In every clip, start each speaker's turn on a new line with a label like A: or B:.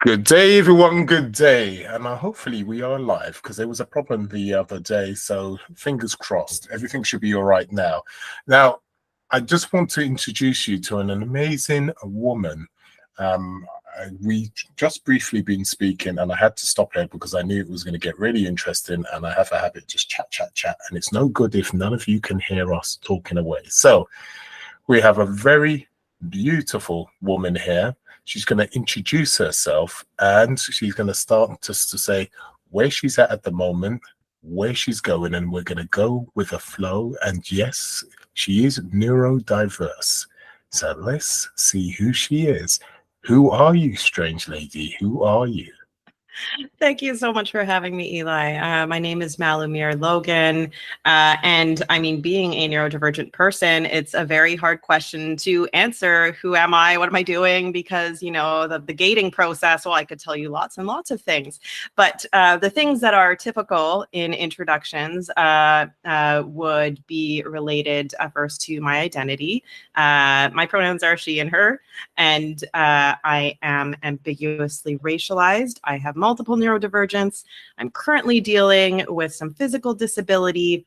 A: Good day, everyone. Good day. And hopefully we are live because there was a problem the other day. So fingers crossed, everything should be all right now. Now, I just want to introduce you to an amazing woman. We just briefly been speaking and I had to stop her because I knew it was going to get really interesting. And I have a habit, just chat. And it's no good if none of you can hear us talking away. So we have a very beautiful woman here. She's going to introduce herself and she's going to start just to say where she's at the moment, where she's going, and we're going to go with a flow. And yes, she is neurodiverse. So let's see who she is. Who are you, strange lady? Who are you?
B: Thank you so much for having me, Eli. My name is Malumir Logan. And I mean, being a neurodivergent person, it's a very hard question to answer. Who am I? What am I doing? Because, you know, the gating process, well, I could tell you lots and lots of things. But the things that are typical in introductions would be related first to my identity. My pronouns are she and her, and I am ambiguously racialized. I have multiple neurodivergence. I'm currently dealing with some physical disability,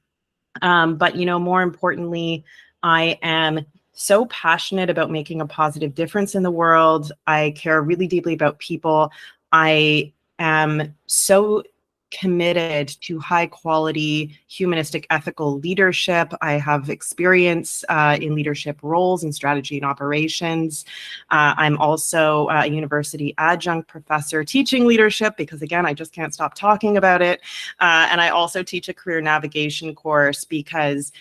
B: but you know, more importantly, I am so passionate about making a positive difference in the world. I care really deeply about people. I am so committed to high quality, humanistic, ethical leadership. I have experience in leadership roles in strategy and operations. I'm also a university adjunct professor teaching leadership because, again, I just can't stop talking about it. And I also teach a career navigation course because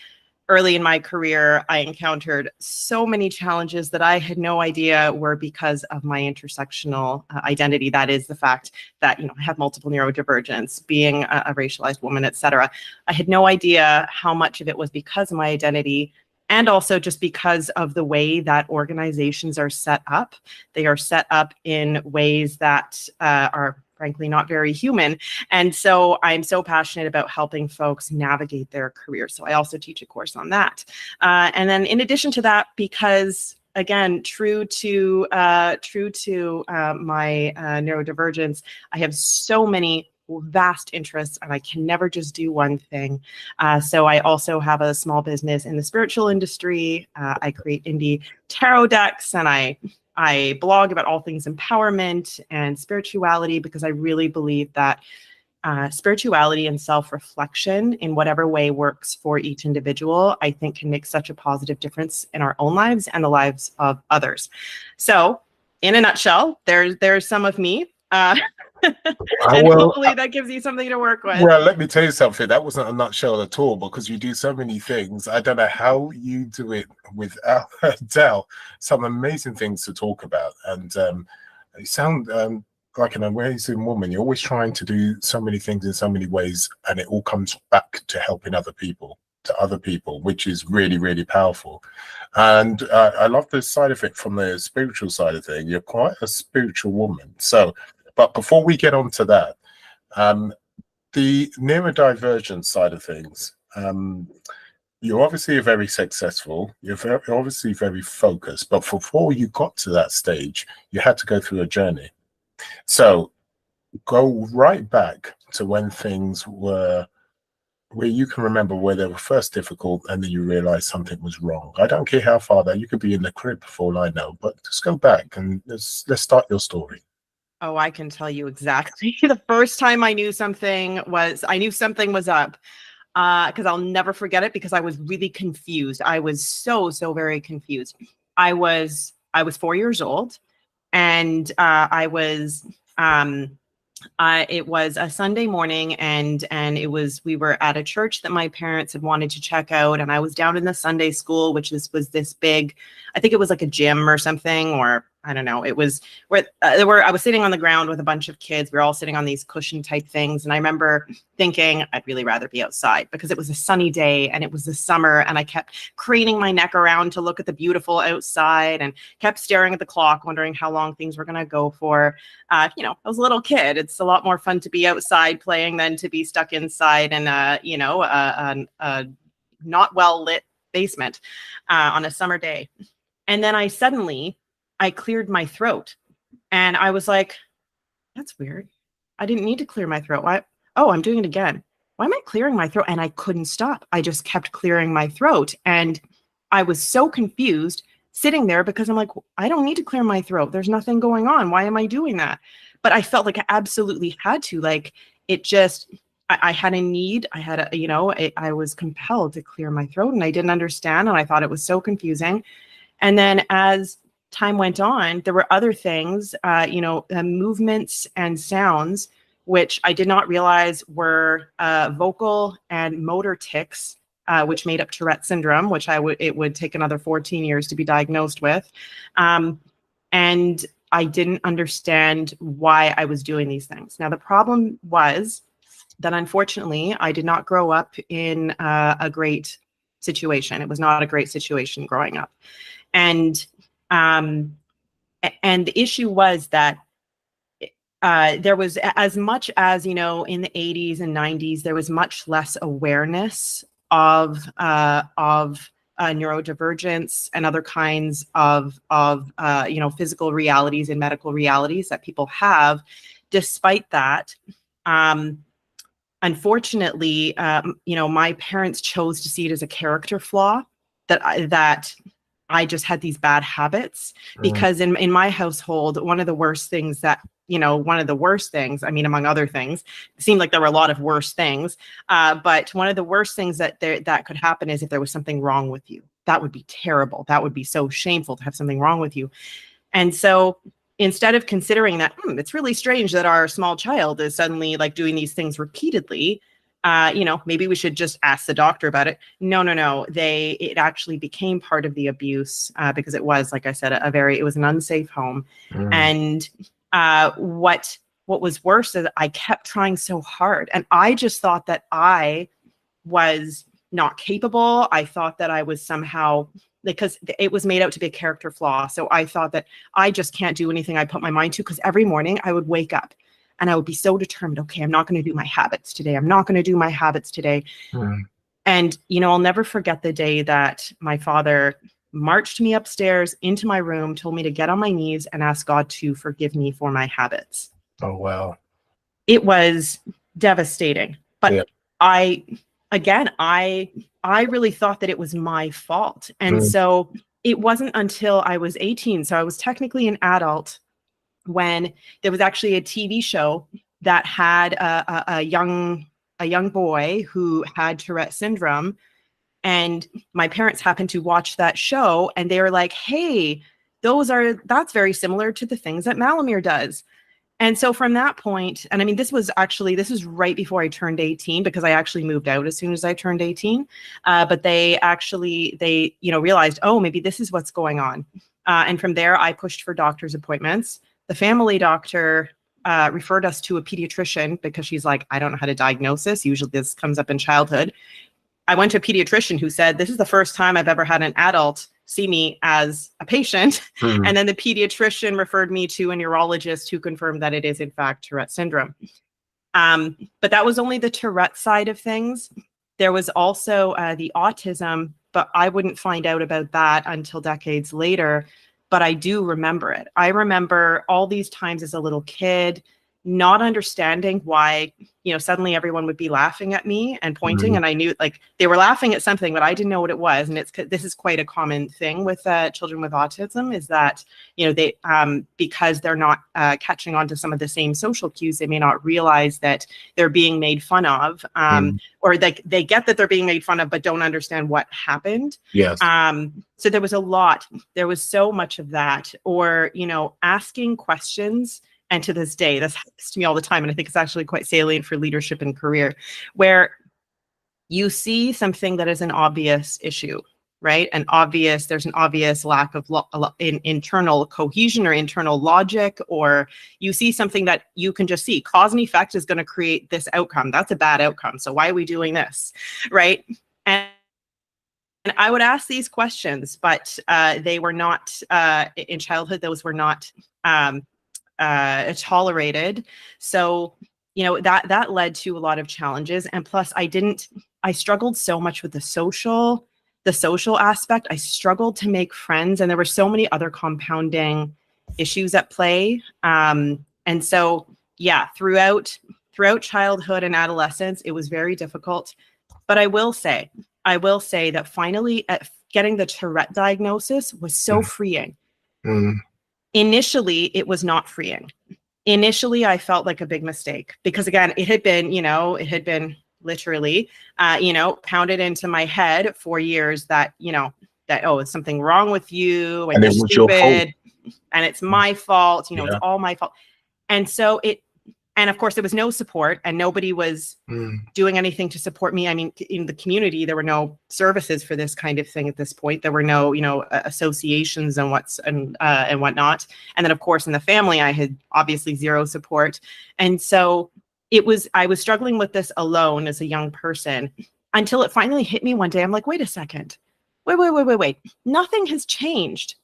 B: early in my career, I encountered so many challenges that I had no idea were because of my intersectional identity. That is the fact that, you know, I have multiple neurodivergence, being a racialized woman, et cetera. I had no idea how much of it was because of my identity, and also just because of the way that organizations are set up. They are set up in ways that are frankly not very human. And so I'm so passionate about helping folks navigate their career. So I also teach a course on that. And then in addition to that, because again, true to my neurodivergence, I have so many vast interests and I can never just do one thing. So I also have a small business in the spiritual industry. I create indie tarot decks and I blog about all things empowerment and spirituality because I really believe that spirituality and self-reflection in whatever way works for each individual, I think can make such a positive difference in our own lives and the lives of others. So in a nutshell, there's some of me. And hopefully that gives you something to work with.
A: Well, let me tell you something. That wasn't a nutshell at all because you do so many things. I don't know how you do it without Adele. Some amazing things to talk about. And you sound like an amazing woman. You're always trying to do so many things in so many ways. And it all comes back to helping other people, which is really, really powerful. And I love the side of it from the spiritual side of thing. You're quite a spiritual woman. So, but before we get on to that, the neurodivergent side of things, you're obviously very successful. You're obviously very focused. But before you got to that stage, you had to go through a journey. So go right back to when things were, where you can remember where they were first difficult and then you realize something was wrong. I don't care how far that, you could be in the crib for all I know, but just go back and let's start your story.
B: Oh, I can tell you exactly. The first time I knew something was up because I'll never forget it because I was really confused. I was so very confused. I was 4 years old and it was a Sunday morning and we were at a church that my parents had wanted to check out. And I was down in the Sunday school, which was this big, I think it was like a gym or something, or I don't know. It was where I was sitting on the ground with a bunch of kids. We were all sitting on these cushion type things. And I remember thinking I'd really rather be outside because it was a sunny day and it was the summer. And I kept craning my neck around to look at the beautiful outside and kept staring at the clock, wondering how long things were going to go for. You know, I was a little kid. It's a lot more fun to be outside playing than to be stuck inside in a not well lit basement on a summer day. And then I cleared my throat and I was like, that's weird. I didn't need to clear my throat. Why? Oh, I'm doing it again. Why am I clearing my throat? And I couldn't stop. I just kept clearing my throat. And I was so confused sitting there because I'm like, I don't need to clear my throat. There's nothing going on. Why am I doing that? But I felt like I absolutely had to. Like, it just, I had a need. I had a, I was compelled to clear my throat, and I didn't understand. And I thought it was so confusing. And then as time went on, there were other things, movements and sounds, which I did not realize were vocal and motor tics, which made up Tourette Syndrome, which it would take another 14 years to be diagnosed with. And I didn't understand why I was doing these things. Now, the problem was that unfortunately, I did not grow up in a great situation. It was not a great situation growing up. And the issue was that there was, as much as, in the 80s and 90s, there was much less awareness of neurodivergence and other kinds of physical realities and medical realities that people have. Despite that, unfortunately, my parents chose to see it as a character flaw, that I just had these bad habits, because in my household, one of the worst things, I mean, among other things, it seemed like there were a lot of worse things, but one of the worst things that could happen is if there was something wrong with you. That would be terrible. That would be so shameful to have something wrong with you. And so instead of considering that, it's really strange that our small child is suddenly like doing these things repeatedly, maybe we should just ask the doctor about it. No. It actually became part of the abuse, because it was, like I said, it was an unsafe home. And what was worse is I kept trying so hard, and I just thought that I was not capable. I thought that I was somehow, because it was made out to be a character flaw. So I thought that I just can't do anything I put my mind to, because every morning I would wake up and I would be so determined, okay, I'm not going to do my habits today. I'm not going to do my habits today. And, I'll never forget the day that my father marched me upstairs into my room, told me to get on my knees and ask God to forgive me for my habits.
A: Oh, wow.
B: It was devastating. But yeah. I really thought that it was my fault. And so it wasn't until I was 18, so I was technically an adult, when there was actually a TV show that had a young boy who had Tourette syndrome. And my parents happened to watch that show, and they were like, hey, that's very similar to the things that Malumir does. And so from that point, and I mean, this was right before I turned 18, because I actually moved out as soon as I turned 18. But they realized, oh, maybe this is what's going on. And from there, I pushed for doctor's appointments. The family doctor referred us to a pediatrician, because she's like, I don't know how to diagnose this. Usually this comes up in childhood. I went to a pediatrician who said, this is the first time I've ever had an adult see me as a patient. And then the pediatrician referred me to a neurologist who confirmed that it is in fact Tourette syndrome. But that was only the Tourette side of things. There was also the autism, but I wouldn't find out about that until decades later. But I do remember it. I remember all these times as a little kid, not understanding why, suddenly everyone would be laughing at me and pointing. And I knew, like, they were laughing at something, but I didn't know what it was. And this is quite a common thing with children with autism, is that, they, because they're not catching on to some of the same social cues, they may not realize that they're being made fun of, or they get that they're being made fun of, but don't understand what happened.
A: Yes.
B: So there was so much of that, or, asking questions. And to this day, this happens to me all the time. And I think it's actually quite salient for leadership and career, where you see something that is an obvious issue, right? There's an obvious lack of internal cohesion or internal logic, or you see something that you can just see. Cause and effect is going to create this outcome. That's a bad outcome. So why are we doing this, right? And I would ask these questions, but they were not, in childhood, those were not tolerated. So, that led to a lot of challenges. And plus I struggled so much with the social aspect. I struggled to make friends, and there were so many other compounding issues at play. And so yeah, throughout childhood and adolescence, it was very difficult. But I will say that finally getting the Tourette diagnosis was so freeing. Initially, it was not freeing. Initially, I felt like a big mistake because, again, it had been literally, pounded into my head for years that, oh, it's something wrong with you and you're
A: it was
B: stupid
A: your fault.
B: and it's my fault,
A: Yeah.
B: it's all my fault. And so and of course, there was no support and nobody was doing anything to support me. I mean, in the community, there were no services for this kind of thing at this point. There were no, associations and whatnot. And then, of course, in the family, I had obviously zero support. And so I was struggling with this alone as a young person until it finally hit me one day. I'm like, wait a second. Wait. Nothing has changed.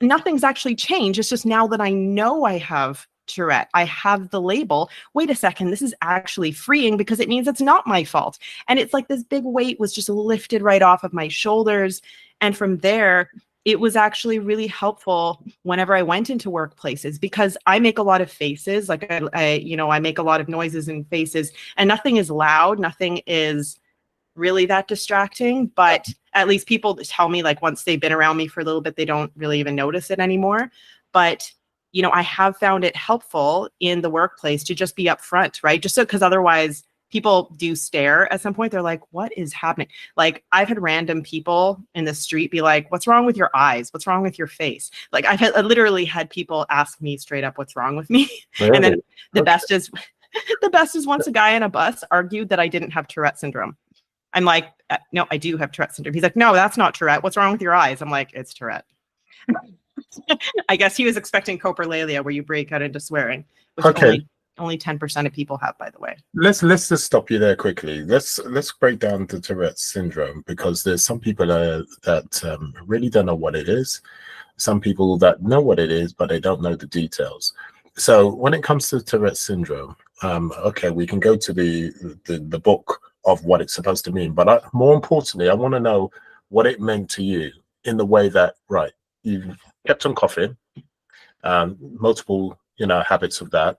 B: Nothing's actually changed. It's just now that I know I have Tourette, I have the label. Wait a second, this is actually freeing because it means it's not my fault. And it's like this big weight was just lifted right off of my shoulders. And from there, it was actually really helpful whenever I went into workplaces because I make a lot of faces. Like I make a lot of noises and faces, and nothing is loud. Nothing is really that distracting, but at least people tell me, like, once they've been around me for a little bit, they don't really even notice it anymore. But I have found it helpful in the workplace to just be upfront, right? Just so, because otherwise people do stare at some point. They're like, what is happening? Like, I've had random people in the street be like, what's wrong with your eyes? What's wrong with your face? Like, I literally had people ask me straight up, what's wrong with me? Really? And then the best is once a guy on a bus argued that I didn't have Tourette syndrome. I'm like, no, I do have Tourette syndrome. He's like, no, that's not Tourette. What's wrong with your eyes? I'm like, it's Tourette. I guess he was expecting coprolalia, where you break out into swearing, which only 10% of people have, by the way.
A: Let's just stop you there quickly. Let's break down the Tourette syndrome, because there's some people that really don't know what it is. Some people that know what it is, but they don't know the details. So when it comes to Tourette syndrome, we can go to the book of what it's supposed to mean, but more importantly, I want to know what it meant to you in the way that, right, you've kept on coughing, multiple, habits of that.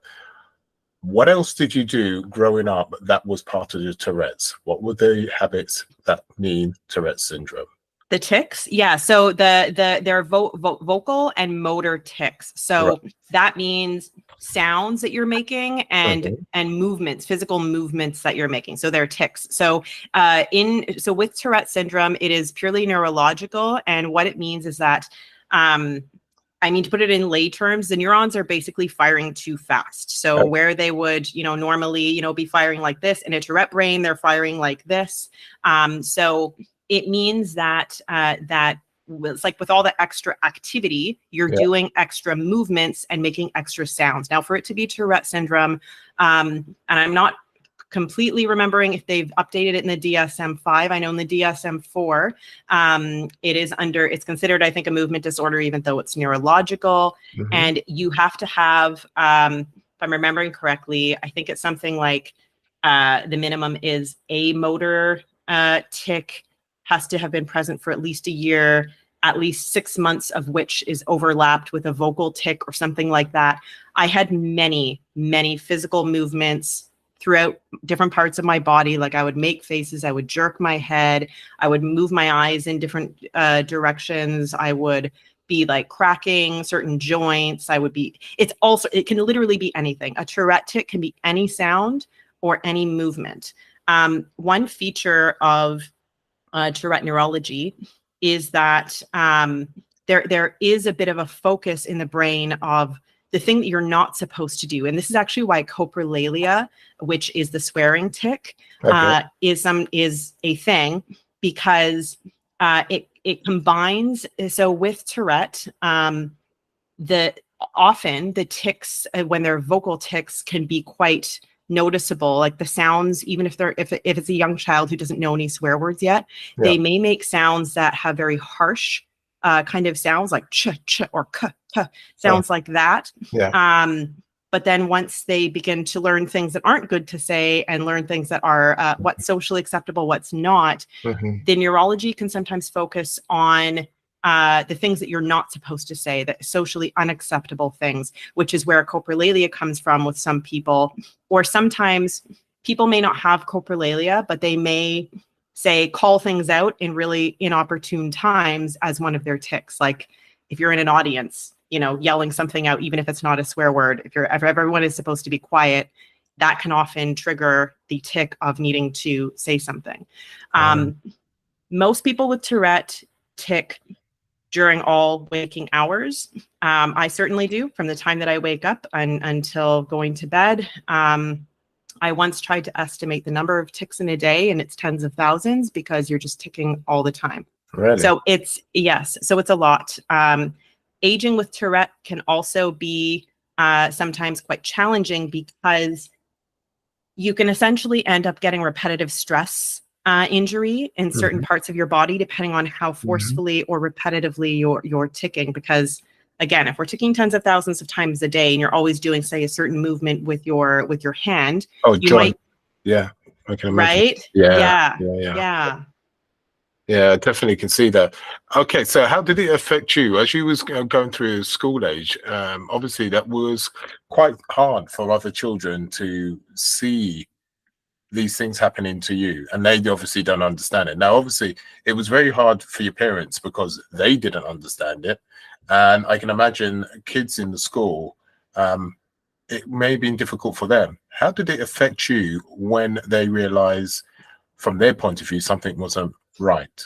A: What else did you do growing up that was part of the Tourette's? What were the habits that mean Tourette syndrome?
B: The tics, yeah. So they're vocal and motor tics. So that means sounds that you're making and movements, physical movements that you're making. So they're tics. So with Tourette syndrome, it is purely neurological, and what it means is that to put it in lay terms, the neurons are basically firing too fast. So where they would, normally, be firing like this, in a Tourette brain, they're firing like this. So it means that it's like with all the extra activity, you're doing extra movements and making extra sounds. Now, for it to be Tourette syndrome, and I'm not completely remembering if they've updated it in the DSM-5. I know in the DSM-4, it's considered, I think, a movement disorder, even though it's neurological. And you have to have, if I'm remembering correctly, I think it's something like the minimum is a motor tic has to have been present for at least a year, at least 6 months of which is overlapped with a vocal tic or something like that. I had many, many physical movements throughout different parts of my body. Like, I would make faces, I would jerk my head, I would move my eyes in different directions. I would be like cracking certain joints. It can literally be anything. A Tourette tic can be any sound or any movement. One feature of Tourette neurology is that there is a bit of a focus in the brain of the thing that you're not supposed to do. And this is actually why coprolalia, which is the swearing tic, is a thing, because it combines. So with Tourette, often the tics, when they're vocal tics, can be quite noticeable. Like the sounds, even if it's a young child who doesn't know any swear words yet, they may make sounds that have very harsh kind of sounds, like ch or k sounds like that. But then once they begin to learn things that aren't good to say and learn things that are what's socially acceptable, what's not, the neurology can sometimes focus on the things that you're not supposed to say, the socially unacceptable things, which is where coprolalia comes from with some people. Or sometimes people may not have coprolalia, but they may say, call things out in really inopportune times as one of their tics. Like if you're in an audience, yelling something out, even if it's not a swear word, if everyone is supposed to be quiet, that can often trigger the tic of needing to say something. Most people with Tourette tic during all waking hours. I certainly do, from the time that I wake up until going to bed. I once tried to estimate the number of tics in a day, and it's tens of thousands, because you're just ticking all the time.
A: Really?
B: So it's a lot. Aging with Tourette can also be sometimes quite challenging, because you can essentially end up getting repetitive stress injury in certain parts of your body, depending on how forcefully or repetitively you're ticking. Because again, if we're ticking tens of thousands of times a day, and you're always doing, say, a certain movement with your hand, you
A: might, yeah, I can imagine.
B: Right?
A: Yeah, I definitely can see that. Okay, so how did it affect you as you was going through school age? Obviously, that was quite hard for other children to see these things happening to you, and they obviously don't understand it. Now, obviously, it was very hard for your parents because they didn't understand it, and I can imagine kids in the school, it may have been difficult for them. How did it affect you when they realize, from their point of view, something wasn't right?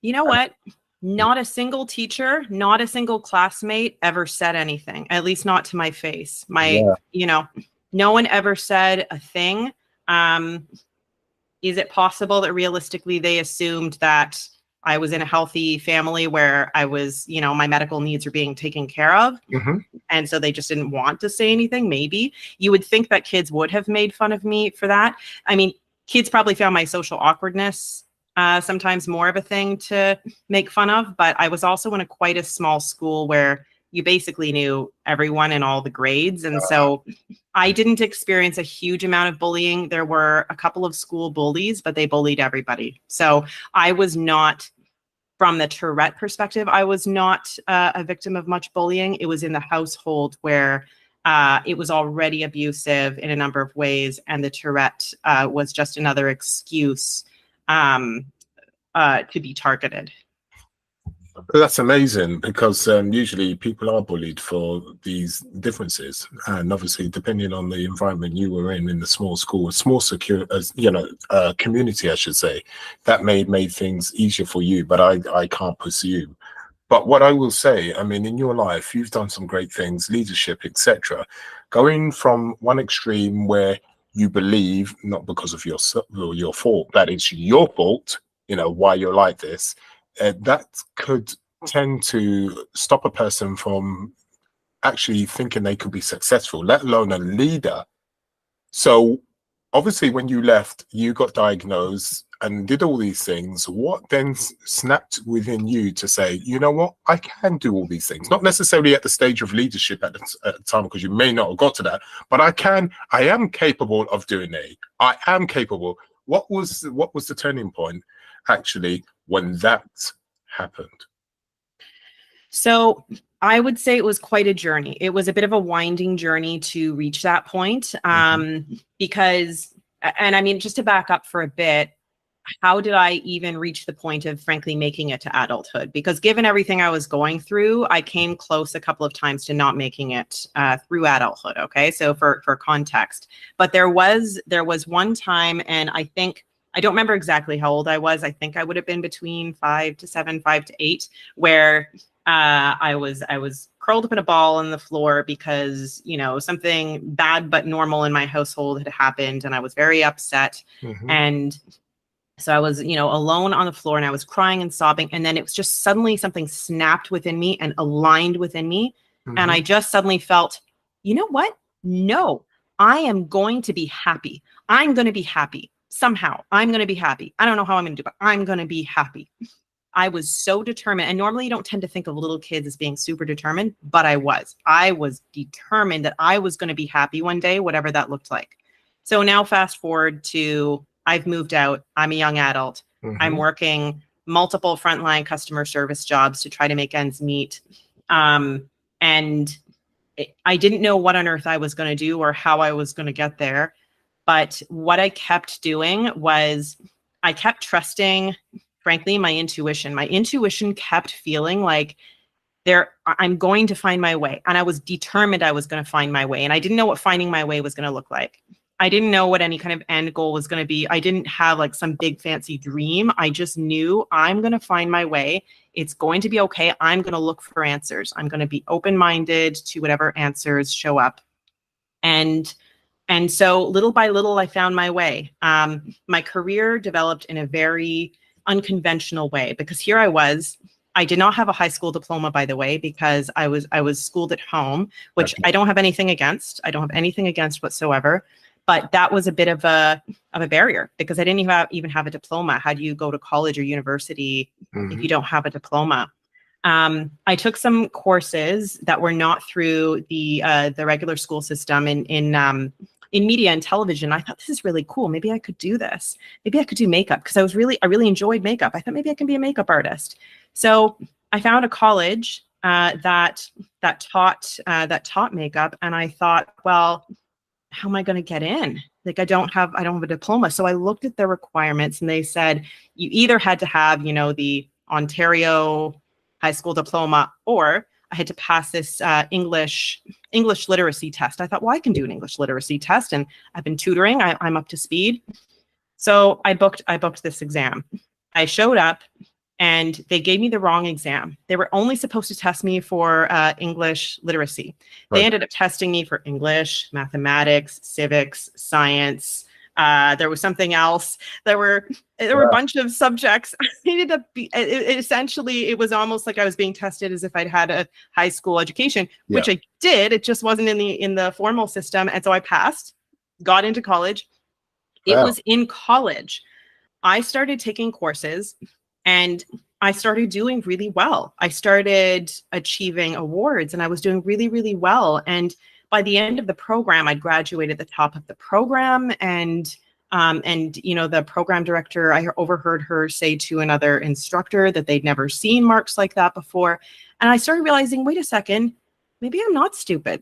B: You know what? Not a single teacher, not a single classmate ever said anything, at least not to my face. No one ever said a thing. Is it possible that realistically they assumed that I was in a healthy family where I was, my medical needs are being taken care of? And so they just didn't want to say anything? Maybe. You would think that kids would have made fun of me for that. I mean, kids probably found my social awkwardness sometimes more of a thing to make fun of, but I was also in quite a small school where you basically knew everyone in all the grades. And so I didn't experience a huge amount of bullying. There were a couple of school bullies, but they bullied everybody. So I was not, from the Tourette perspective, I was not a victim of much bullying. It was in the household where it was already abusive in a number of ways. And the Tourette was just another excuse to be targeted.
A: That's amazing, because usually people are bullied for these differences, and obviously depending on the environment you were in the small school, a small secure, community, I should say, that made things easier for you. But I can't pursue. But what I will say, I mean, in your life, you've done some great things, leadership, etc. Going from one extreme where you believe, not because of your fault, that it's your fault, why you're like this, that could tend to stop a person from actually thinking they could be successful, let alone a leader. So obviously when you left, you got diagnosed and did all these things. What then snapped within you to say, you know what, I can do all these things? Not necessarily at the stage of leadership at the time, because you may not have got to that, but I am capable of doing it. I am capable. What was the turning point actually when that happened?
B: So I would say it was quite a journey. It was a bit of a winding journey to reach that point, because, and I mean, just to back up for a bit, how did I even reach the point of, frankly, making it to adulthood? Because given everything I was going through, I came close a couple of times to not making it through adulthood. Okay, so for context, but there was one time, and I don't remember exactly how old I was. I think I would have been between 5 to 7, 5 to 8, where I was curled up in a ball on the floor because, something bad but normal in my household had happened, and I was very upset. And so I was, alone on the floor, and I was crying and sobbing. And then it was just suddenly something snapped within me and aligned within me. And I just suddenly felt, you know what? No, I am going to be happy. I'm going to be happy. Somehow I'm going to be happy. I don't know how I'm going to do it, but I'm going to be happy. I was so determined. And normally you don't tend to think of little kids as being super determined, but I was determined that I was going to be happy one day, whatever that looked like. So now fast forward to, I've moved out. I'm a young adult. I'm working multiple frontline customer service jobs to try to make ends meet. And I didn't know what on earth I was going to do or how I was going to get there. But what I kept doing was I kept trusting, frankly, my intuition. My intuition kept feeling like I'm going to find my way. And I was determined I was going to find my way. And I didn't know what finding my way was going to look like. I didn't know what any kind of end goal was going to be. I didn't have like some big fancy dream. I just knew I'm going to find my way. It's going to be okay. I'm going to look for answers. I'm going to be open-minded to whatever answers show up. And so little by little, I found my way. My career developed in a very unconventional way, because here I did not have a high school diploma, by the way, because I was schooled at home, which I don't have anything against. I don't have anything against whatsoever. But that was a bit of a barrier, because I didn't even have a diploma. How do you go to college or university if you don't have a diploma? I took some courses that were not through the regular school system in media and television. I thought, this is really cool. Maybe I could do this. Maybe I could do makeup, because I really enjoyed makeup. I thought maybe I can be a makeup artist. So I found a college that taught makeup, and I thought, well, how am I going to get in? Like, I don't have a diploma. So I looked at the requirements, and they said you either had to have, the Ontario high school diploma, or I had to pass this English literacy test. I thought, well, I can do an English literacy test, and I've been tutoring. I'm up to speed. So I booked this exam. I showed up, and they gave me the wrong exam. They were only supposed to test me for English literacy. They ended up testing me for English, mathematics, civics, science. There was something else. There were a bunch of subjects. Essentially, it was almost like I was being tested as if I'd had a high school education, which I did. It just wasn't in the formal system. And so I passed, got into college. It was in college. I started taking courses, and I started doing really well. I started achieving awards, and I was doing really, really well. And by the end of the program, I'd graduated at the top of the program. And the program director, I overheard her say to another instructor that they'd never seen marks like that before. And I started realizing, wait a second, maybe I'm not stupid.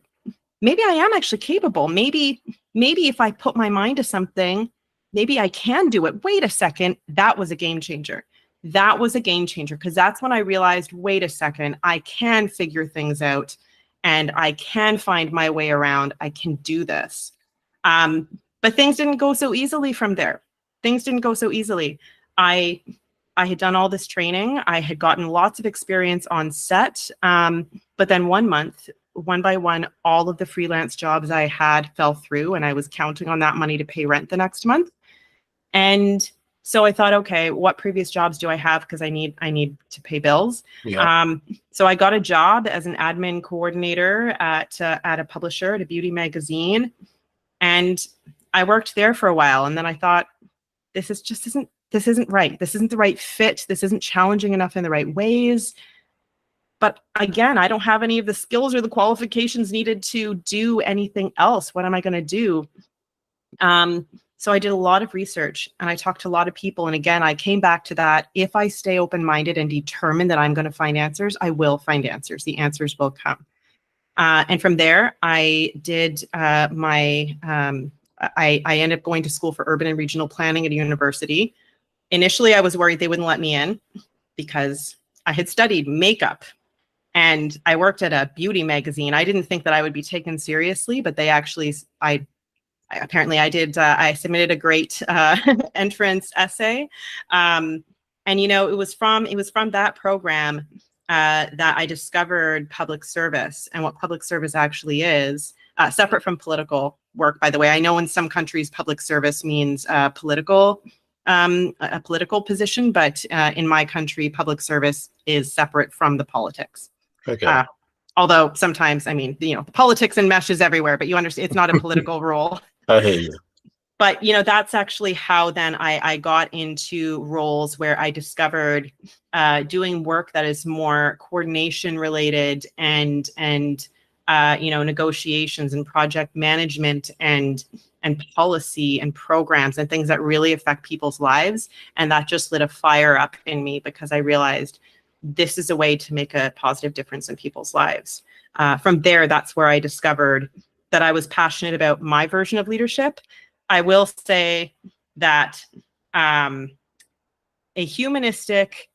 B: Maybe I am actually capable. Maybe if I put my mind to something, maybe I can do it. Wait a second, that was a game changer. That was a game changer, because that's when I realized, wait a second, I can figure things out, and I can find my way around. I can do this. But things didn't go so easily from there. Things didn't go so easily. I had done all this training. I had gotten lots of experience on set. But then one month, one by one, all of the freelance jobs I had fell through, and I was counting on that money to pay rent the next month. And so I thought, okay, what previous jobs do I have? Because I need to pay bills. So I got a job as an admin coordinator at a publisher, at a beauty magazine, and I worked there for a while. And then I thought, this isn't right. This isn't the right fit. This isn't challenging enough in the right ways. But again, I don't have any of the skills or the qualifications needed to do anything else. What am I going to do? So I did a lot of research, and I talked to a lot of people. And again, I came back to that. If I stay open-minded and determined that I'm going to find answers, I will find answers. The answers will come. And from there, I did I ended up going to school for urban and regional planning at a university. Initially, I was worried they wouldn't let me in, because I had studied makeup and I worked at a beauty magazine. I didn't think that I would be taken seriously, but they actually, I submitted a great entrance essay. And, it was from that program that I discovered public service and what public service actually is, separate from political work, by the way. I know in some countries, public service means a political position, but in my country, public service is separate from the politics.
A: Okay.
B: Although sometimes, the politics and meshes everywhere, but you understand, it's not a political role.
A: I hear you.
B: But, that's actually how then I got into roles where I discovered doing work that is more coordination related and negotiations and project management and and policy and programs and things that really affect people's lives. And that just lit a fire up in me because I realized this is a way to make a positive difference in people's lives. From there, that's where I discovered that I was passionate about my version of leadership. I will say that a humanistic,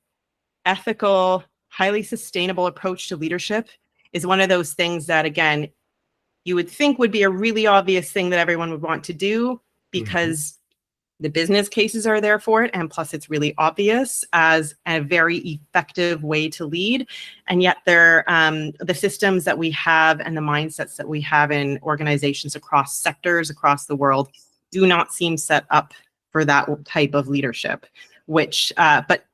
B: ethical, highly sustainable approach to leadership is one of those things that, again, you would think would be a really obvious thing that everyone would want to do because the business cases are there for it. And plus it's really obvious as a very effective way to lead. And yet the systems that we have and the mindsets that we have in organizations across sectors, across the world, do not seem set up for that type of leadership, but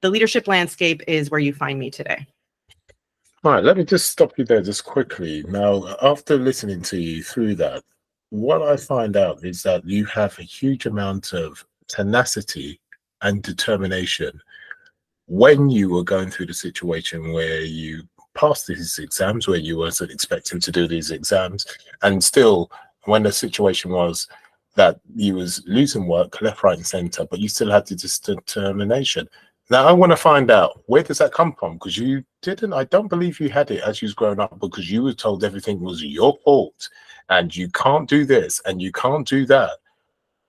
B: the leadership landscape is where you find me today.
A: All right, let me just stop you there just quickly. Now, after listening to you through that, what I find out is that you have a huge amount of tenacity and determination when you were going through the situation where you passed these exams, where you weren't expecting to do these exams, and still when the situation was that you was losing work left, right, and center, but you still had this determination. Now, I want to find out, where does that come from? Because you didn't, I don't believe you had it as you was growing up, because you were told everything was your fault and you can't do this and you can't do that.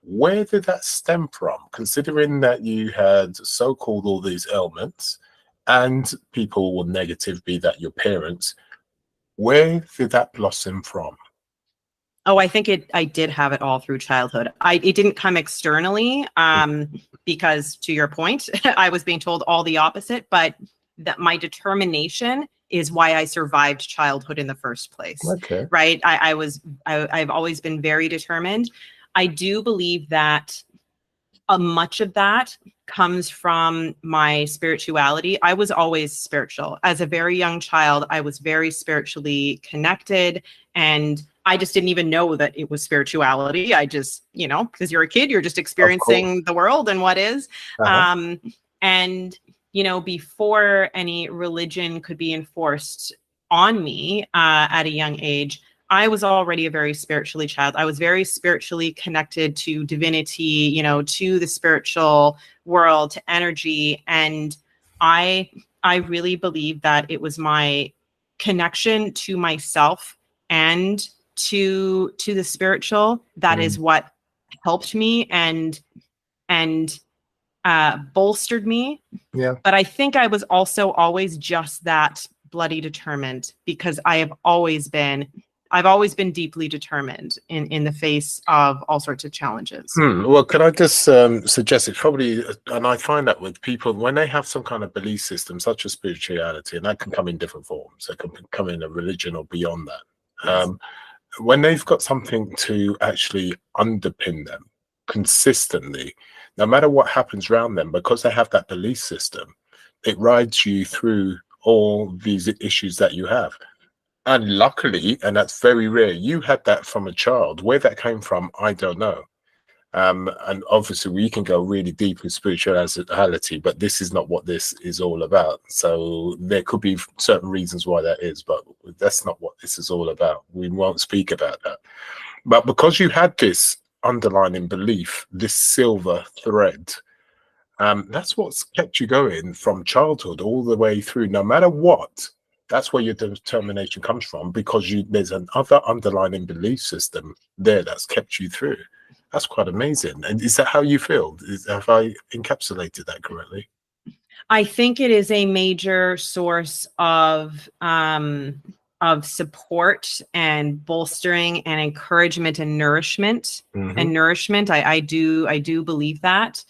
A: Where did that stem from, considering that you had so-called all these ailments and people were negative, be that your parents? Where did that blossom from?
B: Oh, I think I did have it all through childhood. It didn't come externally because, to your point, I was being told all the opposite, but that my determination is why I survived childhood in the first place.
A: Okay.
B: Right? I've always been very determined. I do believe that much of that comes from my spirituality. I was always spiritual. As a very young child, I was very spiritually connected, and I just didn't even know that it was spirituality. I just, because you're a kid, you're just experiencing the world and what is. And, before any religion could be enforced on me at a young age, I was already a very spiritually child. I was very spiritually connected to divinity, to the spiritual world, to energy. And I really believe that it was my connection to myself and to the spiritual that is what helped me and bolstered me.
A: Yeah.
B: But I think I was also always just that bloody determined, because I've always been deeply determined in the face of all sorts of challenges.
A: Well, could I just suggest, it's probably, and I find that with people, when they have some kind of belief system, such as spirituality, and that can come in different forms, it can come in a religion or beyond that. Yes. When they've got something to actually underpin them consistently, no matter what happens around them, because they have that belief system, it rides you through all these issues that you have. And luckily, and that's very rare, you had that from a child. Where that came from, I don't know. And obviously we can go really deep with spirituality, but this is not what this is all about. So there could be certain reasons why that is, but that's not what this is all about. We won't speak about that. But because you had this underlying belief, this silver thread, that's what's kept you going from childhood all the way through, no matter what. That's where your determination comes from, because there's another underlying belief system there that's kept you through. That's quite amazing. And is that how you feel? Have I encapsulated that correctly?
B: I think it is a major source of support and bolstering and encouragement and nourishment. I do believe that.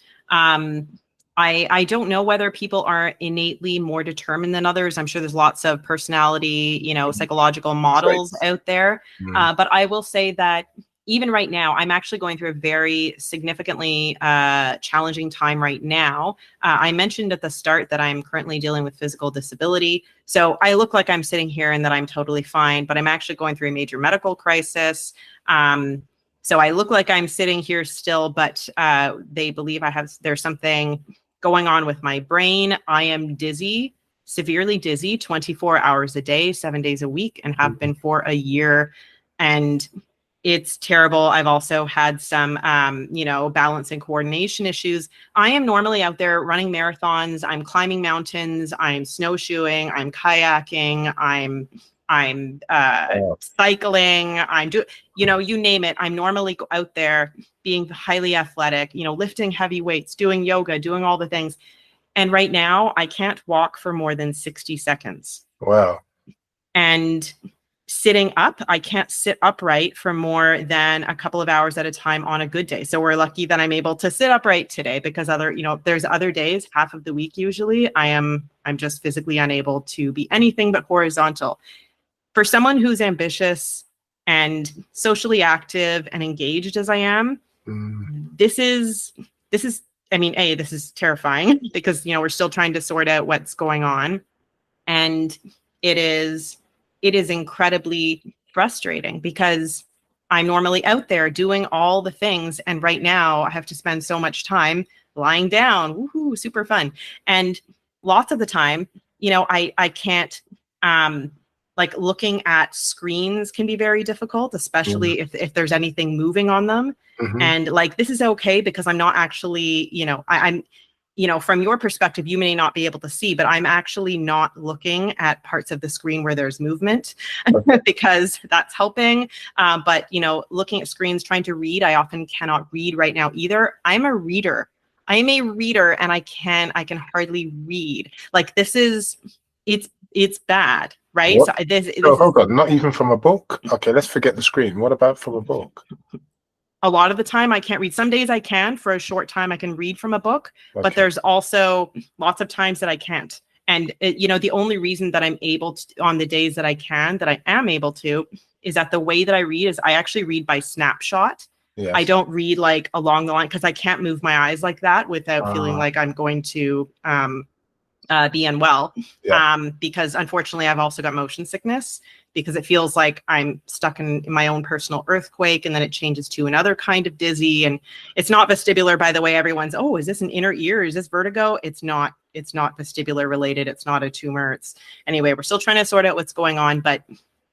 B: I don't know whether people are innately more determined than others. I'm sure there's lots of personality, psychological models out there. But I will say that even right now, I'm actually going through a very significantly challenging time right now. I mentioned at the start that I'm currently dealing with physical disability. So I look like I'm sitting here and that I'm totally fine, but I'm actually going through a major medical crisis. So I look like I'm sitting here still, but they believe there's something going on with my brain. I am dizzy, severely dizzy, 24 hours a day, 7 days a week, and have been for a year. And It's terrible. I've also had some, balance and coordination issues. I am normally out there running marathons. I'm climbing mountains. I'm snowshoeing. I'm kayaking. I'm cycling. You name it. I'm normally out there being highly athletic, lifting heavy weights, doing yoga, doing all the things. And right now I can't walk for more than 60 seconds.
A: Wow. And
B: sitting up, I can't sit upright for more than a couple of hours at a time on a good day. So we're lucky that I'm able to sit upright today, because there's other days, half of the week usually, I'm just physically unable to be anything but horizontal. For someone who's ambitious and socially active and engaged as I am, this is terrifying, because we're still trying to sort out what's going on, and it is incredibly frustrating, because I'm normally out there doing all the things, and right now I have to spend so much time lying down. Woohoo, super fun. And lots of the time, I can't, looking at screens can be very difficult, especially if there's anything moving on them. And this is okay, because I'm not actually, I'm from your perspective, you may not be able to see, but I'm actually not looking at parts of the screen where there's movement because that's helping. But, looking at screens, trying to read, I often cannot read right now either. I'm a reader, and I can hardly read. It's bad, right? So
A: hold on, not even from a book? Okay, let's forget the screen. What about from a book?
B: A lot of the time I can't read. Some days I can. For a short time I can read from a book, but there's also lots of times that I can't. And the only reason that I'm able to, on the days that I am able to, is that the way that I read is I actually read by snapshot. Yes. I don't read along the line, because I can't move my eyes like that without feeling like I'm going to be unwell. Yeah. Because unfortunately I've also got motion sickness, because it feels like I'm stuck in my own personal earthquake, and then it changes to another kind of dizzy. And it's not vestibular, by the way. Everyone's, oh, is this an inner ear? Is this vertigo? It's not vestibular related. It's not a tumor. Anyway, we're still trying to sort out what's going on, but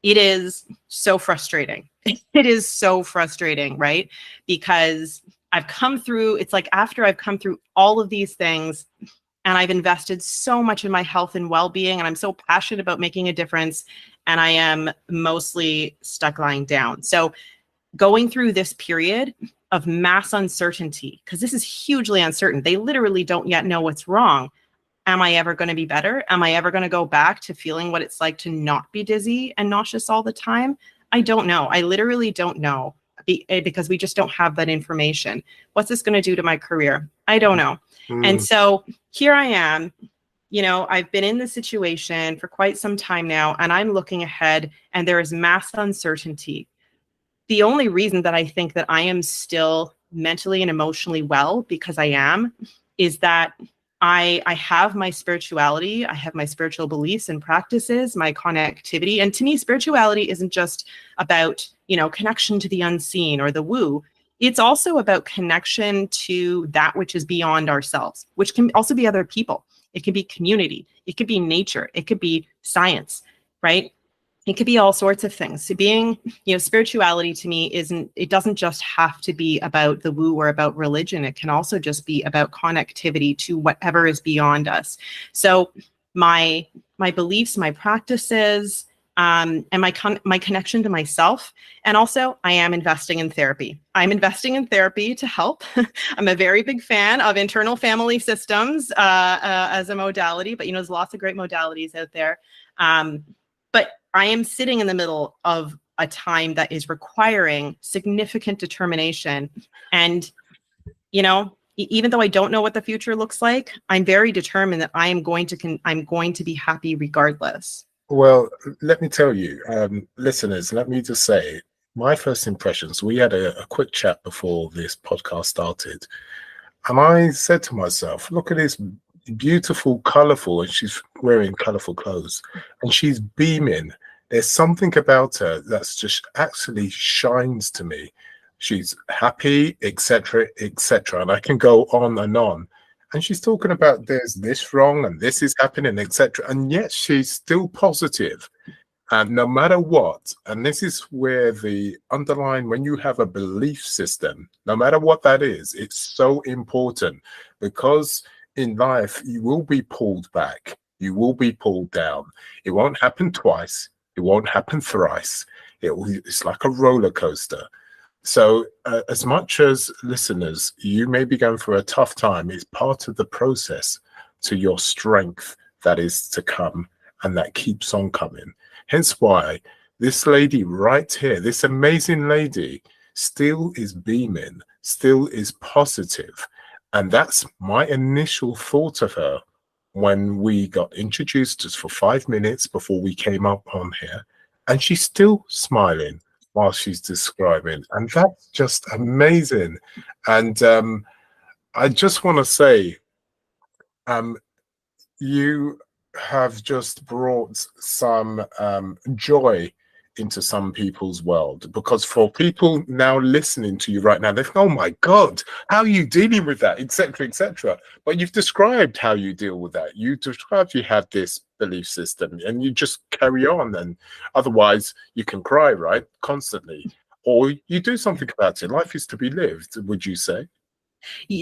B: it is so frustrating. It is so frustrating, right? Because I've come through, after I've come through all of these things, and I've invested so much in my health and well-being, and I'm so passionate about making a difference, and I am mostly stuck lying down. So going through this period of mass uncertainty, because this is hugely uncertain. They literally don't yet know what's wrong. Am I ever going to be better? Am I ever going to go back to feeling what it's like to not be dizzy and nauseous all the time? I don't know. I literally don't know, because we just don't have that information. What's this going to do to my career? I don't know. And so here I am, I've been in this situation for quite some time now, and I'm looking ahead, and there is mass uncertainty. The only reason that I think that I am still mentally and emotionally well, because I am, is that I have my spirituality, I have my spiritual beliefs and practices, my connectivity. And to me, spirituality isn't just about, connection to the unseen or the woo. It's also about connection to that which is beyond ourselves, which can also be other people. It can be community. It could be nature. It could be science, right? It could be all sorts of things. So being, spirituality to me it doesn't just have to be about the woo or about religion. It can also just be about connectivity to whatever is beyond us. So my beliefs, my practices, and my connection to myself. And also I am investing in therapy. I'm investing in therapy to help. I'm a very big fan of internal family systems as a modality, but there's lots of great modalities out there. But I am sitting in the middle of a time that is requiring significant determination. And, even though I don't know what the future looks like, I'm very determined that I'm going to be happy regardless.
A: Well, let me tell you, listeners, let me just say, my first impressions, we had a quick chat before this podcast started, and I said to myself, look at this beautiful, colorful, and she's wearing colorful clothes, and she's beaming. There's something about her that's just actually shines to me. She's happy, etc., etc., and I can go on and on. And she's talking about there's this wrong and this is happening, etc. And yet she's still positive. And no matter what, and this is where the underlying, when you have a belief system, no matter what that is, it's so important, because in life, you will be pulled back. You will be pulled down. It won't happen twice. It won't happen thrice. It's like a roller coaster. So as much as listeners, you may be going through a tough time, it's part of the process to your strength that is to come, and that keeps on coming. Hence why this lady right here, this amazing lady, still is beaming, still is positive. And that's my initial thought of her when we got introduced, just for 5 minutes before we came up on here. And she's still smiling while she's describing. And that's just amazing. And I just want to say, you have just brought some joy into some people's world, because for people now listening to you right now, they think, oh my God, how are you dealing with that, etc., etc. But you've described how you deal with that. You described you had this belief system, and you just carry on. And otherwise you can cry, right, constantly, or you do something about it. Life is to be lived, would you say?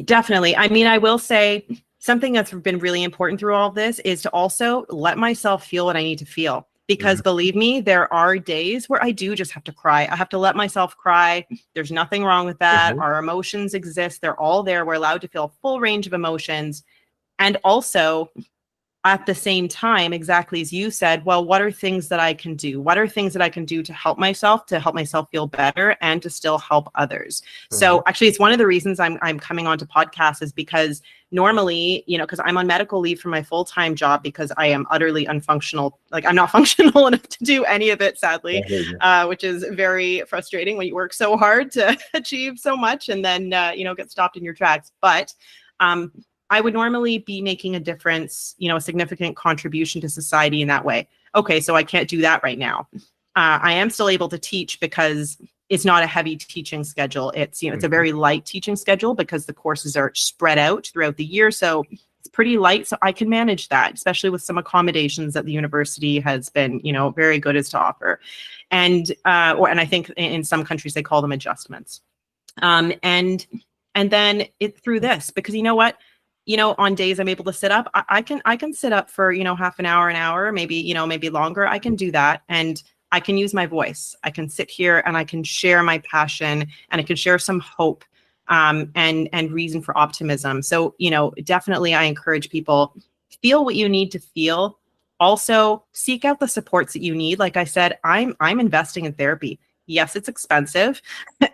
B: Definitely. I mean, I will say something that's been really important through all this is to also let myself feel what I need to feel. Because believe me, there are days where I do just have to cry. I have to let myself cry. There's nothing wrong with that. Our emotions exist. They're all there. We're allowed to feel a full range of emotions. And also, at the same time, exactly as you said, well, what are things that I can do? What are things that I can do to help myself feel better and to still help others? So actually, it's one of the reasons I'm coming onto podcasts, is because normally, you know, because I'm on medical leave from my full-time job because I am utterly unfunctional. Like, I'm not functional enough to do any of it, sadly, which is very frustrating when you work so hard to achieve so much and then, you know, get stopped in your tracks. But I would normally be making a difference, you know, a significant contribution to society in that way. Okay, so I can't do that right now. I am still able to teach because it's not a heavy teaching schedule. It's, you know, it's a very light teaching schedule because the courses are spread out throughout the year. So it's pretty light. So I can manage that, especially with some accommodations that the university has been, you know, very good as to offer. And I think in some countries they call them adjustments. And then through this, because you know what? You know, on days I'm able to sit up, I can sit up for, you know, half an hour, maybe, you know, maybe longer. I can do that. And I can use my voice. I can sit here and I can share my passion, and I can share some hope and reason for optimism. So, you know, definitely I encourage people, feel what you need to feel. Also seek out the supports that you need. Like I said, I'm investing in therapy. Yes, it's expensive.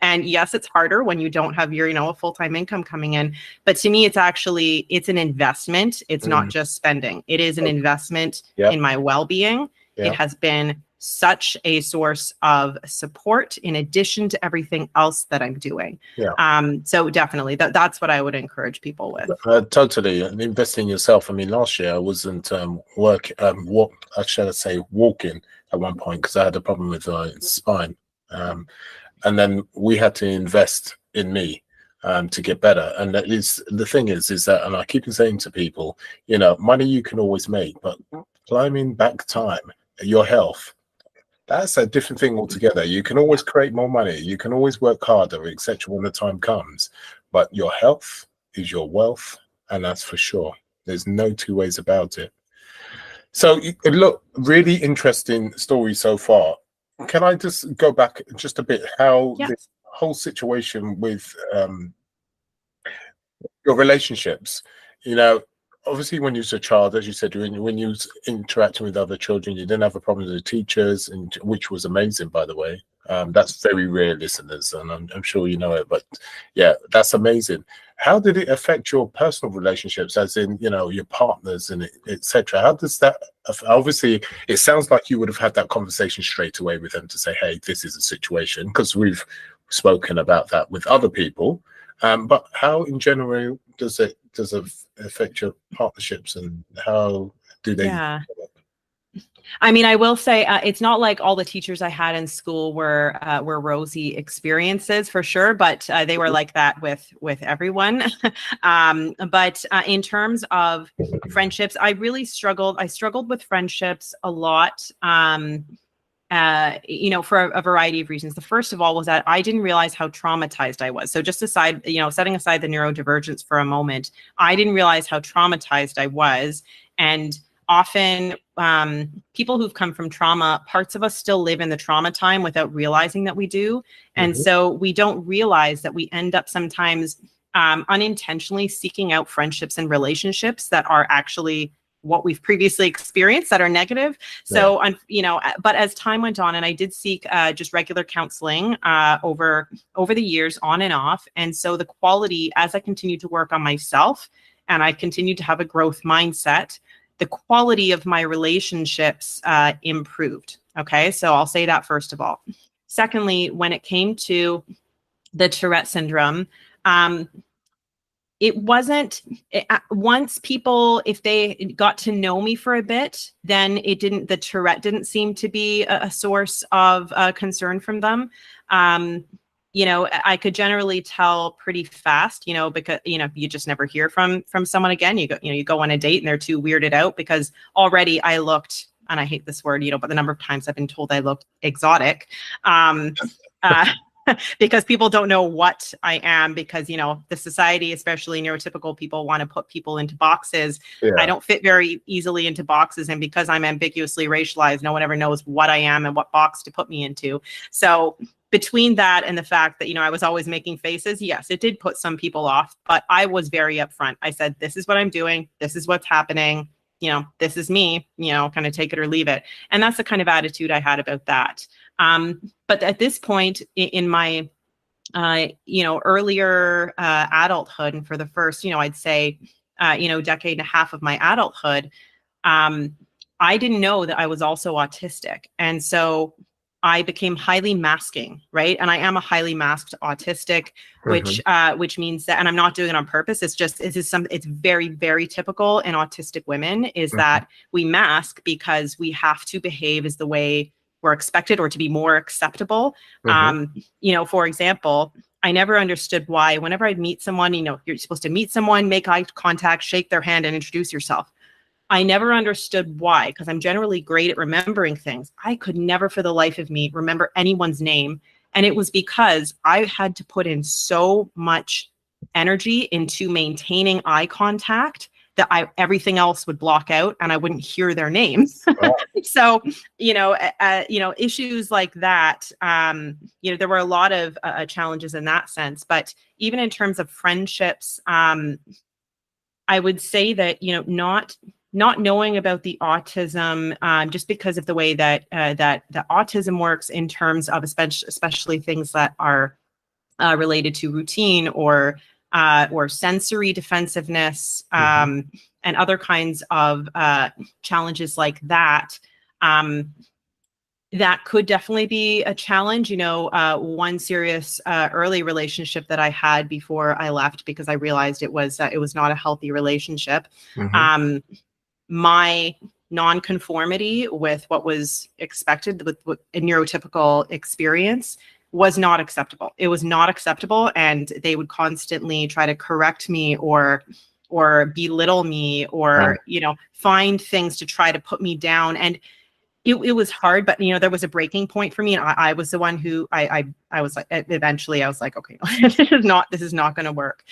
B: And yes, it's harder when you don't have your, you know, a full-time income coming in. But to me, it's an investment. It's not just spending. It is an investment in my well-being. It has been such a source of support in addition to everything else that I'm doing. So definitely that's what I would encourage people with.
A: Totally. And invest in yourself. I mean, last year I wasn't walking at one point because I had a problem with my spine. And then we had to invest in me to get better. And that is the thing is that, and I keep saying to people, you know, money you can always make, but climbing back time, your health, that's a different thing altogether. You can always create more money, you can always work harder, etc. when the time comes, but your health is your wealth, and that's for sure. There's no two ways about it. So look, really interesting story so far. Can I just go back just a bit, how this whole situation with your relationships, you know, obviously when you was a child, as you said, when you was interacting with other children, you didn't have a problem with the teachers, and which was amazing, by the way. That's very rare, listeners, and I'm sure you know it, but yeah, that's amazing. How did it affect your personal relationships, as in, you know, your partners and etc.? How does that, obviously it sounds like you would have had that conversation straight away with them to say, hey, this is a situation, because we've spoken about that with other people, but how in general does it affect your partnerships, and how do they develop?
B: I mean, I will say it's not like all the teachers I had in school were rosy experiences, for sure, but they were like that with everyone. But in terms of friendships, I really struggled. I struggled with friendships a lot. for a variety of reasons. The first of all was that I didn't realize how traumatized I was. So just aside, setting aside the neurodivergence for a moment, I didn't realize how traumatized I was. And often people who've come from trauma, parts of us still live in the trauma time without realizing that we do. And so we don't realize that we end up sometimes unintentionally seeking out friendships and relationships that are actually what we've previously experienced that are negative. So, but as time went on, and I did seek just regular counseling over the years, on and off. And so the quality, as I continued to work on myself and I continued to have a growth mindset, the quality of my relationships improved. Okay. So I'll say that first of all. Secondly, when it came to the Tourette syndrome, it wasn't, once people, if they got to know me for a bit, then the Tourette didn't seem to be a source of concern from them. I could generally tell pretty fast, because, you just never hear from someone again. You go on a date and they're too weirded out because already I looked, and I hate this word, but the number of times I've been told I looked exotic. Because people don't know what I am, because, the society, especially neurotypical people, want to put people into boxes. Yeah. I don't fit very easily into boxes. And because I'm ambiguously racialized, no one ever knows what I am and what box to put me into. So between that and the fact that, I was always making faces, yes, it did put some people off, but I was very upfront. I said, this is what I'm doing. This is what's happening. This is me, kind of take it or leave it. And that's the kind of attitude I had about that. But at this point in my, earlier adulthood, and for the first, I'd say, decade and a half of my adulthood, I didn't know that I was also autistic. And so I became highly masking, right? And I am a highly masked autistic, which means that, and I'm not doing it on purpose. It's very, very typical in autistic women is that we mask because we have to behave as the way we're expected or to be more acceptable. For example, I never understood why whenever I'd meet someone, you're supposed to meet someone, make eye contact, shake their hand and introduce yourself. I never understood why, because I'm generally great at remembering things. I could never for the life of me remember anyone's name. And it was because I had to put in so much energy into maintaining eye contact that everything else would block out and I wouldn't hear their names. Wow. So, issues like that, there were a lot of challenges in that sense. But even in terms of friendships, I would say that, not knowing about the autism, just because of the way that the autism works in terms of especially things that are related to routine or sensory defensive,ness and other kinds of challenges like that. That could definitely be a challenge. One serious early relationship that I had before I left, because I realized it was not a healthy relationship. My nonconformity with what was expected with a neurotypical experience was not acceptable. It was not acceptable. And they would constantly try to correct me or belittle me or, find things to try to put me down. And it was hard, but there was a breaking point for me. And I was the one who I was like, eventually I was like, okay, this is not going to work.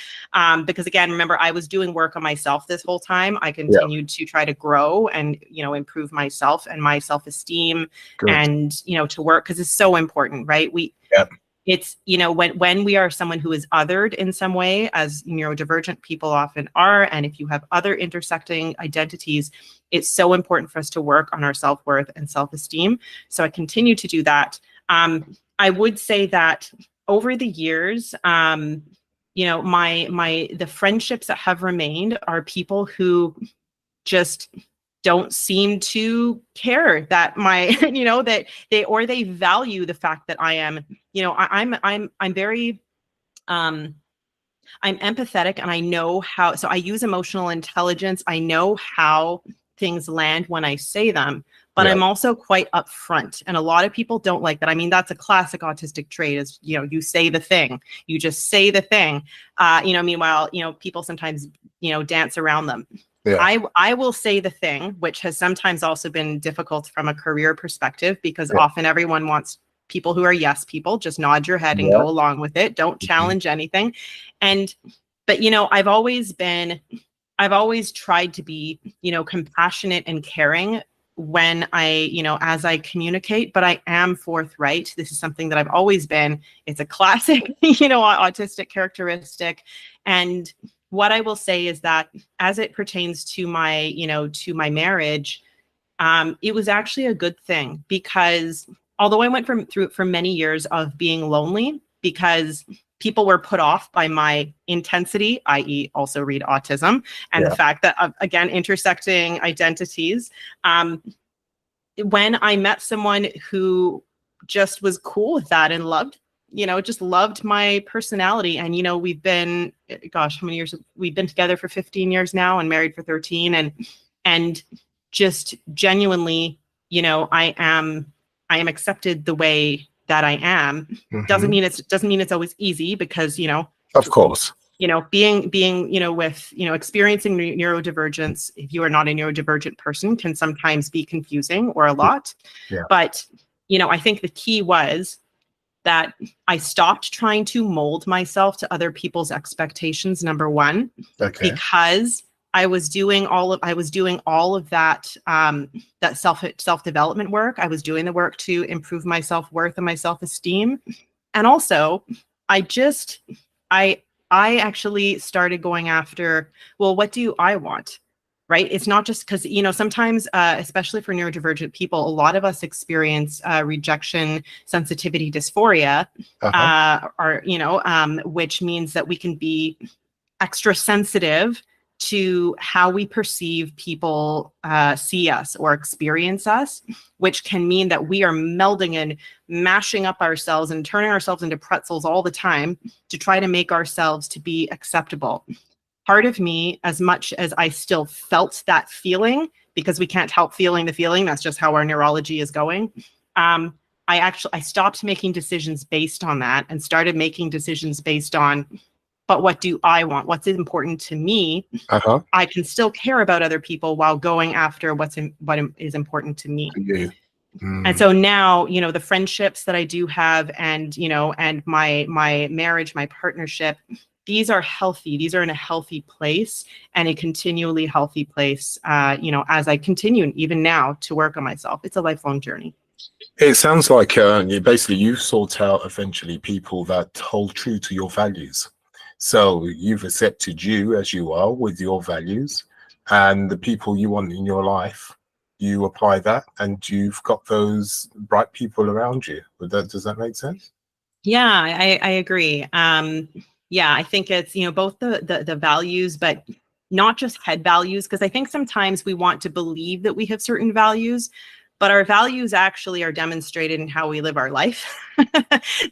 B: Because again, remember, I was doing work on myself this whole time. I continued to try to grow and, improve myself and my self-esteem and, to work, because it's so important, right? It's, when we are someone who is othered in some way, as neurodivergent people often are, and if you have other intersecting identities, it's so important for us to work on our self-worth and self-esteem. So I continue to do that. I would say that over the years, the friendships that have remained are people who just don't seem to care that that they value the fact that I am, I'm very, I'm empathetic, and I know how, so I use emotional intelligence. I know how things land when I say them, but I'm also quite upfront. And a lot of people don't like that. I mean, that's a classic autistic trait is, you say the thing, you just say the thing, meanwhile, people sometimes, dance around them. I will say the thing, which has sometimes also been difficult from a career perspective, because often everyone wants people who are yes people, just nod your head and go along with it. Don't challenge anything. But, you know, I've always tried to be, you know, compassionate and caring when I, you know, as I communicate, but I am forthright. This is something that I've always been. It's a classic, you know, autistic characteristic. And what I will say is that as it pertains to my, you know, to my marriage, it was actually a good thing, because although I went through for many years of being lonely because people were put off by my intensity, i.e. also read autism, and the fact that, again, intersecting identities. When I met someone who just was cool with that and loved, you know, just loved my personality. And, you know, we've been, gosh, how many years? We've been together for 15 years now and married for 13. And just genuinely, you know, I am accepted the way that I am. Doesn't mean it's always easy, because, you know,
A: of course,
B: you know, being, you know, with, you know, experiencing neurodivergence, if you are not a neurodivergent person, can sometimes be confusing or a lot. But, you know, I think the key was that I stopped trying to mold myself to other people's expectations, number one, because I was doing all of that that self-development work. I was doing the work to improve my self-worth and my self-esteem. And also I actually started going after, well, what do I want? Right? It's not just because, you know, sometimes, especially for neurodivergent people, a lot of us experience rejection sensitivity dysphoria, or, you know, which means that we can be extra sensitive to how we perceive people see us or experience us, which can mean that we are melding and mashing up ourselves and turning ourselves into pretzels all the time to try to make ourselves to be acceptable. Part of me, as much as I still felt that feeling, because we can't help feeling the feeling, that's just how our neurology is going, I stopped making decisions based on that and started making decisions based on, but what do I want? What's important to me? I can still care about other people while going after what is important to me. And so now, you know, the friendships that I do have, and, you know, and my marriage, my partnership, these are healthy. These are in a healthy place, and a continually healthy place, you know, as I continue even now to work on myself. It's a lifelong journey.
A: It sounds like basically you sought out eventually people that hold true to your values. So you've accepted you as you are with your values, and the people you want in your life, you apply that, and you've got those bright people around you. Does that make sense?
B: Yeah, I agree. Yeah, I think it's, you know, both the values, but not just head values, because I think sometimes we want to believe that we have certain values, but our values actually are demonstrated in how we live our life,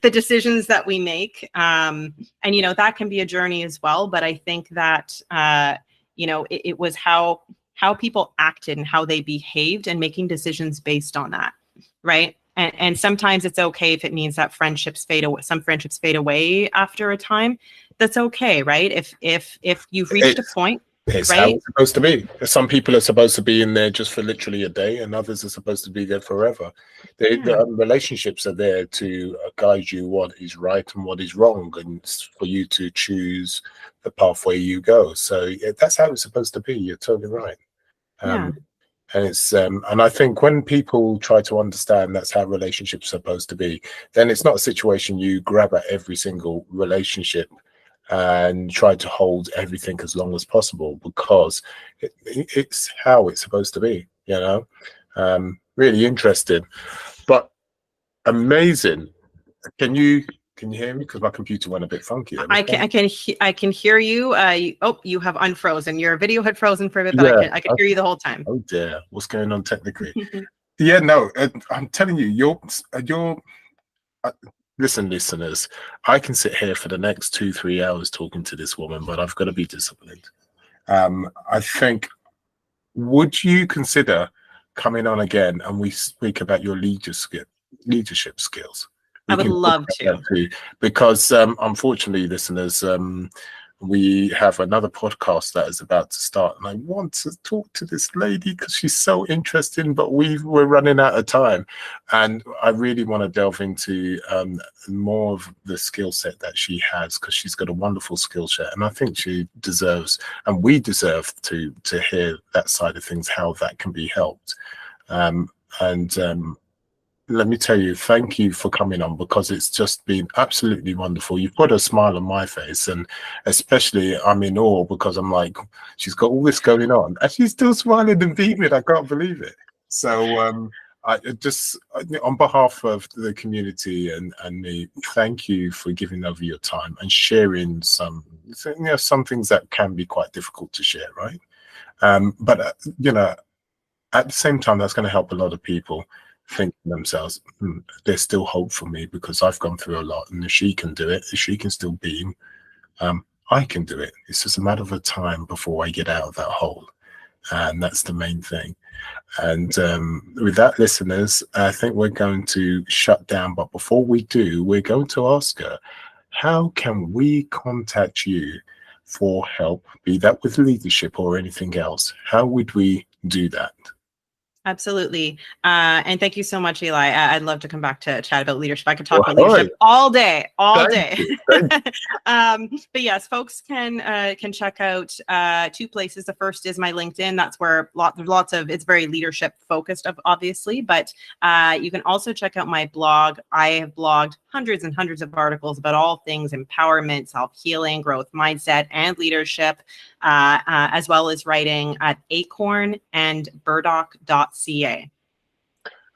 B: the decisions that we make. And, you know, that can be a journey as well. But I think that, you know, it was how people acted and how they behaved, and making decisions based on that. Right. And sometimes it's okay if it means that friendships fade away. Some friendships fade away after a time. That's okay, right? If you've reached a point,
A: it's
B: right?
A: how it's supposed to be. Some people are supposed to be in there just for literally a day, and others are supposed to be there forever. The relationships are there to guide you what is right and what is wrong, and for you to choose the pathway you go. So that's how it's supposed to be. You're totally right. And it's and I think when people try to understand that's how relationships are supposed to be, then it's not a situation you grab at every single relationship and try to hold everything as long as possible, because it's how it's supposed to be, you know. Really interesting, but amazing. Can you hear me? Because my computer went a bit funky.
B: I can hear you. You have unfrozen. Your video had frozen for a bit, but I can hear you the whole time.
A: Oh dear, what's going on technically? Yeah, no, I'm telling you, you're listen, listeners, I can sit here for the next 2-3 hours talking to this woman, but I've got to be disciplined. I think, would you consider coming on again and we speak about your leadership skills?
B: I would love to,
A: because unfortunately, listeners, we have another podcast that is about to start, and I want to talk to this lady because she's so interesting, but we're running out of time, and I really want to delve into more of the skill set that she has, because she's got a wonderful skill set, and I think she deserves, and we deserve to hear that side of things, how that can be helped. Let me tell you, thank you for coming on, because it's just been absolutely wonderful. You've put a smile on my face, and especially I'm in awe, because I'm like, she's got all this going on and she's still smiling and beaming. I can't believe it. So I just, on behalf of the community and me, thank you for giving over your time and sharing some things that can be quite difficult to share, right? But at the same time, that's going to help a lot of people think to themselves, there's still hope for me, because I've gone through a lot, and if she can do it, if she can still beam, I can do it. It's just a matter of time before I get out of that hole, and that's the main thing. And with that, listeners, I think we're going to shut down, but before we do, we're going to ask her, how can we contact you for help, be that with leadership or anything else? How would we do that?
B: Absolutely. And thank you so much, Eli. I'd love to come back to chat about leadership. I could talk about leadership all day. Thank you. But yes, folks can check out two places. The first is my LinkedIn. That's where there's lots of, it's very leadership focused, obviously, but you can also check out my blog. I have blogged hundreds and hundreds of articles about all things empowerment, self-healing, growth mindset, and leadership, as well as writing at acorn and burdock.ca.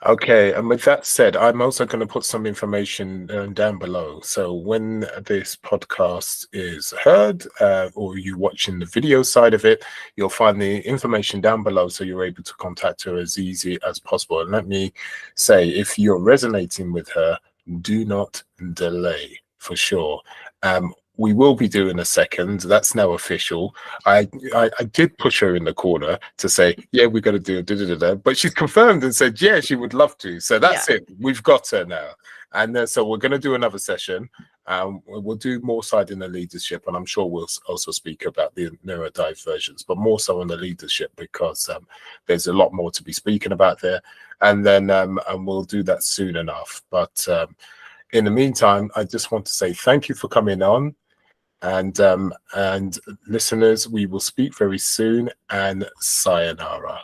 A: Okay, and with that said, I'm also going to put some information down below. So when this podcast is heard, or you watching the video side of it, you'll find the information down below, so you're able to contact her as easy as possible. And let me say, if you're resonating with her, do not delay, for sure. We will be doing a second. That's now official. I did push her in the corner to say, yeah, we're going to do it, but she's confirmed and said, yeah, she would love to. So that's it. We've got her now. And so we're going to do another session. We'll do more side in the leadership, and I'm sure we'll also speak about the neurodivergence, but more so on the leadership, because there's a lot more to be speaking about there. And then and we'll do that soon enough. But in the meantime, I just want to say thank you for coming on. And listeners, we will speak very soon, and sayonara.